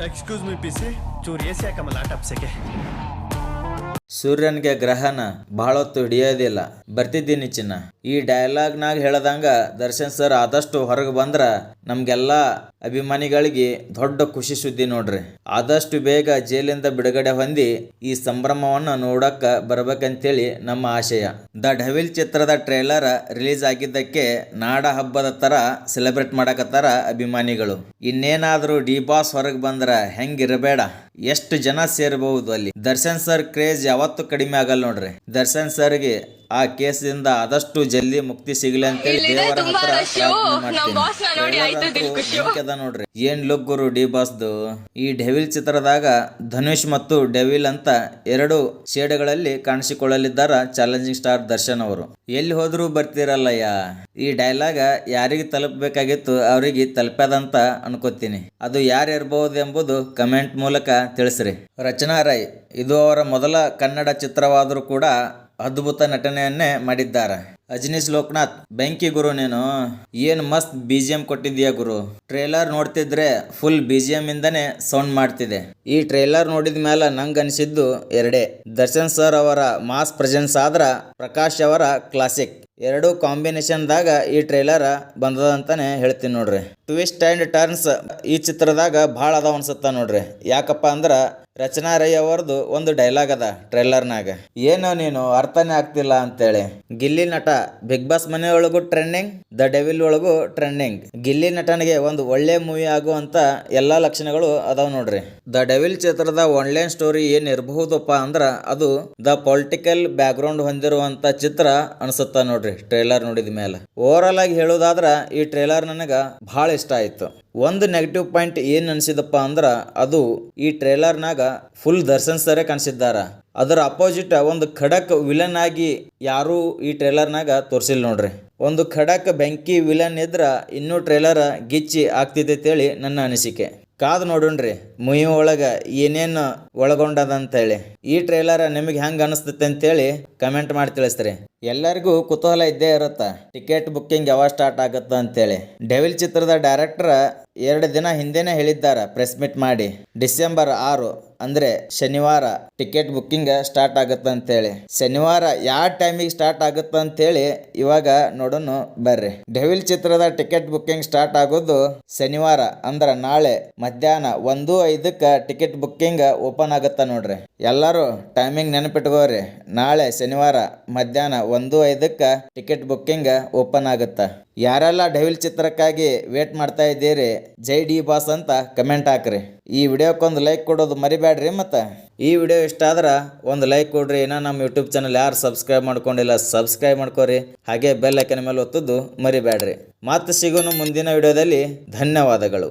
Excuse me PC ಚೂರು AC ಹಾಕಮಲ್ಲ ಟಪ್ಸಕ್ಕೆ. ಸೂರ್ಯನಿಗೆ ಗ್ರಹಣ ಬಹಳ ಹೊತ್ತು ಹಿಡಿಯೋದಿಲ್ಲ. ಬರ್ತಿದ್ದೀನಿ ಚಿನ್ನ. ಈ ಡೈಲಾಗ್ನಾಗ ಹೇಳ್ದಂಗ ದರ್ಶನ್ ಸರ್ ಆದಷ್ಟು ಹೊರಗೆ ಬಂದ್ರ ನಮ್ಗೆಲ್ಲ ಅಭಿಮಾನಿಗಳಿಗೆ ದೊಡ್ಡ ಖುಷಿ ಸುದ್ದಿ ನೋಡ್ರಿ. ಆದಷ್ಟು ಬೇಗ ಜೈಲಿಂದ ಬಿಡುಗಡೆ ಹೊಂದಿ ಈ ಸಂಭ್ರಮವನ್ನು ನೋಡಕ್ಕ ಬರ್ಬೇಕಂತೇಳಿ ನಮ್ಮ ಆಶಯ. ದ ಡೆವಿಲ್ ಚಿತ್ರದ ಟ್ರೇಲರ್ ರಿಲೀಸ್ ಆಗಿದ್ದಕ್ಕೆ ನಾಡ ಹಬ್ಬದ ತರ ಸೆಲೆಬ್ರೇಟ್ ಮಾಡಕತ್ತಾರ ಅಭಿಮಾನಿಗಳು. ಇನ್ನೇನಾದ್ರೂ ಡಿ ಬಾಸ್ ಹೊರಗೆ ಬಂದ್ರ ಹೆಂಗಿರಬೇಡ, ಎಷ್ಟು ಜನ ಸೇರಬಹುದು ಅಲ್ಲಿ. ದರ್ಶನ್ ಸರ್ ಕ್ರೇಜ್ ಯಾವತ್ತೂ ಕಡಿಮೆ ಆಗಲ್ಲ ನೋಡ್ರಿ. ದರ್ಶನ್ ಸರ್ಗೆ ಆ ಕೇಸಿಂದ ಆದಷ್ಟು ಜಲ್ದಿ ಮುಕ್ತಿ ಸಿಗಲಿ ಅಂತೇಳಿ ದೇವರ ಹತ್ರ ಪ್ರಾರ್ಥನೆ ನೋಡ್ರಿ. ಏನ್ ಲುಕ್ ಗುರು ಡಿ ಬಾಸ್ದು. ಈ ಡೆವಿಲ್ ಚಿತ್ರದಾಗ ಧನುಷ್ ಮತ್ತು ಡೆವಿಲ್ ಅಂತ ಎರಡು ಶೇಡ್ಗಳಲ್ಲಿ ಕಾಣಿಸಿಕೊಳ್ಳಲಿದ್ದಾರ ಚಾಲೆಂಜಿಂಗ್ ಸ್ಟಾರ್ ದರ್ಶನ್ ಅವರು. ಎಲ್ಲಿ ಹೋದ್ರು ಬರ್ತಿರಲ್ಲಯ್ಯ. ಈ ಡೈಲಾಗ್ ಯಾರಿಗೆ ತಲುಪಬೇಕಾಗಿತ್ತು ಅವರಿಗೆ ತಲುಪದಂತ ಅನ್ಕೋತೀನಿ. ಅದು ಯಾರಿರ್ಬಹುದು ಎಂಬುದು ಕಮೆಂಟ್ ಮೂಲಕ ತಿಳಿಸ್ರಿ. ರಚನಾ ರೈ ಇದು ಅವರ ಮೊದಲ ಕನ್ನಡ ಚಿತ್ರವಾದರೂ ಕೂಡ ಅದ್ಭುತ ನಟನೆಯನ್ನೇ ಮಾಡಿದ್ದಾರೆ. ಅಜನೀಶ್ ಲೋಕನಾಥ್ ಬೆಂಕಿ ಗುರು, ನೀನು ಏನ್ ಮಸ್ತ್ BGM ಕೊಟ್ಟಿದ್ದೀಯ ಗುರು. ಟ್ರೇಲರ್ ನೋಡ್ತಿದ್ರೆ ಫುಲ್ BGM ಇಂದನೇ ಸೌಂಡ್ ಮಾಡ್ತಿದೆ. ಈ ಟ್ರೇಲರ್ ನೋಡಿದ ಮೇಲೆ ನಂಗೆ ಅನಿಸಿದ್ದು ಎರಡೇ. ದರ್ಶನ್ ಸರ್ ಅವರ ಮಾಸ್ ಪ್ರೆಸೆನ್ಸ್ ಆದ್ರ ಪ್ರಕಾಶ್ ಅವರ ಕ್ಲಾಸಿಕ್. ಎರಡು ಕಾಂಬಿನೇಷನ್ದಾಗ ಈ ಟ್ರೇಲರ್ ಬಂದದಂತಾನೆ ಹೇಳ್ತೀನಿ ನೋಡ್ರಿ. ಟ್ವಿಸ್ಟ್ ಆ್ಯಂಡ್ ಟರ್ನ್ಸ್ ಈ ಚಿತ್ರದಾಗ ಭಾಳ ಅದಾವ ಅನ್ಸುತ್ತ ನೋಡ್ರಿ. ಯಾಕಪ್ಪ ಅಂದ್ರ ರಚನಾ ರೈ ಅವರದು ಒಂದು ಡೈಲಾಗ್ ಅದ ಟ್ರೇಲರ್ನಾಗ, ಏನೋ ನೀನು ಅರ್ಥನೇ ಆಗ್ತಿಲ್ಲ ಅಂತೇಳಿ. ಗಿಲ್ಲಿ ನಟ ಬಿಗ್ ಬಾಸ್ ಮನೆಯೊಳಗೂ ಟ್ರೆಂಡಿಂಗ್, ದ ಡೆವಿಲ್ ಒಳಗೂ ಟ್ರೆಂಡಿಂಗ್. ಗಿಲ್ಲಿ ನಟನಿಗೆ ಒಂದು ಒಳ್ಳೆ ಮೂವಿ ಆಗುವಂತ ಎಲ್ಲಾ ಲಕ್ಷಣಗಳು ಅದಾವ ನೋಡ್ರಿ. ದ ಡೆವಿಲ್ ಚಿತ್ರದ ಆನ್ಲೈನ್ ಸ್ಟೋರಿ ಏನ್ ಇರಬಹುದಪ್ಪ ಅಂದ್ರ ಅದು ದ ಪೊಲಿಟಿಕಲ್ ಬ್ಯಾಕ್ ಗ್ರೌಂಡ್ ಹೊಂದಿರುವಂತ ಚಿತ್ರ ಅನ್ಸುತ್ತ ನೋಡ್ರಿ ಟ್ರೇಲರ್ ನೋಡಿದ ಮೇಲೆ. ಓವರ್ ಆಲ್ ಆಗಿ ಹೇಳೋದಾದ್ರ ಈ ಟ್ರೇಲರ್ ನನಗ ಬಹಳ ಇಷ್ಟ ಆಯ್ತು. ಒಂದು ನೆಗೆಟಿವ್ ಪಾಯಿಂಟ್ ಏನ್ ಅನ್ಸಿದಪ್ಪ ಅಂದ್ರ ಅದು ಈ ಟ್ರೇಲರ್ನಾಗ ಫುಲ್ ದರ್ಶನ್ ಸರೇ ಕಾಣಿಸಿದ್ದಾರ. ಅದರ ಅಪೋಸಿಟ್ ಒಂದು ಖಡಕ್ ವಿಲನ್ ಆಗಿ ಯಾರೂ ಈ ಟ್ರೇಲರ್ನಾಗ ತೋರಿಸಿಲ್ಲ ನೋಡ್ರಿ. ಒಂದು ಖಡಕ್ ಬೆಂಕಿ ವಿಲನ್ ಇದ್ರ ಇನ್ನೂ ಟ್ರೇಲರ್ ಗಿಚ್ಚಿ ಆಗ್ತಿದ್ದೇಳಿ ನನ್ನ ಅನಿಸಿಕೆ. ಕಾದು ನೋಡೋಣ್ರಿ ಮೂವಿ ಒಳಗ ಏನೇನು ಒಳಗೊಂಡದಂತೇಳಿ. ಈ ಟ್ರೇಲರ್ ನಿಮಗೆ ಹೆಂಗೆ ಅನಿಸ್ತೈತೆ ಅಂತೇಳಿ ಕಮೆಂಟ್ ಮಾಡಿ ತಿಳಿಸ್ರಿ. ಎಲ್ಲರಿಗೂ ಕುತೂಹಲ ಇದ್ದೇ ಇರುತ್ತ ಟಿಕೆಟ್ ಬುಕ್ಕಿಂಗ್ ಯಾವಾಗ ಸ್ಟಾರ್ಟ್ ಆಗುತ್ತ ಅಂತೇಳಿ. ಡೆವಿಲ್ ಚಿತ್ರದ ಡೈರೆಕ್ಟರ್ 2 ದಿನ ಹಿಂದೆನೆ ಹೇಳಿದ್ದಾರ ಪ್ರೆಸ್ ಮೀಟ್ ಮಾಡಿ, ಡಿಸೆಂಬರ್ 6 ಅಂದ್ರೆ ಶನಿವಾರ ಟಿಕೆಟ್ ಬುಕ್ಕಿಂಗ್ ಸ್ಟಾರ್ಟ್ ಆಗುತ್ತ ಅಂತೇಳಿ. ಶನಿವಾರ ಯಾವ ಟೈಮಿಗೆ ಸ್ಟಾರ್ಟ್ ಆಗುತ್ತ ಅಂತೇಳಿ ಇವಾಗ ನೋಡೋಣ ಬರ್ರಿ. ಡೆವಿಲ್ ಚಿತ್ರದ ಟಿಕೆಟ್ ಬುಕ್ಕಿಂಗ್ ಸ್ಟಾರ್ಟ್ ಆಗೋದು ಶನಿವಾರ ಅಂದ್ರ ನಾಳೆ ಮಧ್ಯಾಹ್ನ 1:05 ಟಿಕೆಟ್ ಬುಕ್ಕಿಂಗ್ ಓಪನ್ ಆಗುತ್ತ ನೋಡ್ರಿ. ಎಲ್ಲರೂ ಟೈಮಿಂಗ್ ನೆನಪಿಟ್ಕೋರಿ. ನಾಳೆ ಶನಿವಾರ ಮಧ್ಯಾಹ್ನ 1:05 ಟಿಕೆಟ್ ಬುಕ್ಕಿಂಗ್ ಓಪನ್ ಆಗುತ್ತಾ. ಯಾರೆಲ್ಲ ಡೆವಿಲ್ ಚಿತ್ರಕ್ಕಾಗಿ ವೇಟ್ ಮಾಡ್ತಾ ಇದ್ದೀರಿ, ಜೈ ಡಿ ಬಾಸ್ ಅಂತ ಕಮೆಂಟ್ ಹಾಕ್ರಿ. ಈ ವಿಡಿಯೋಕ್ಕೊಂದು ಲೈಕ್ ಕೊಡೋದು ಮರಿಬೇಡ್ರಿ. ಮತ್ತು ಈ ವಿಡಿಯೋ ಇಷ್ಟ ಆದ್ರೆ ಒಂದು ಲೈಕ್ ಕೊಡ್ರಿ. ಇನ್ನು ನಮ್ಮ ಯೂಟ್ಯೂಬ್ ಚಾನಲ್ ಯಾರು ಸಬ್ಸ್ಕ್ರೈಬ್ ಮಾಡ್ಕೊಂಡಿಲ್ಲ ಸಬ್ಸ್ಕ್ರೈಬ್ ಮಾಡ್ಕೋರಿ. ಹಾಗೆ ಬೆಲ್ ಐಕನ್ ಮೇಲೆ ಒತ್ತೋದು ಮರಿಬೇಡ್ರಿ. ಮತ್ತೆ ಸಿಗೋಣ ಮುಂದಿನ ವಿಡಿಯೋದಲ್ಲಿ. ಧನ್ಯವಾದಗಳು.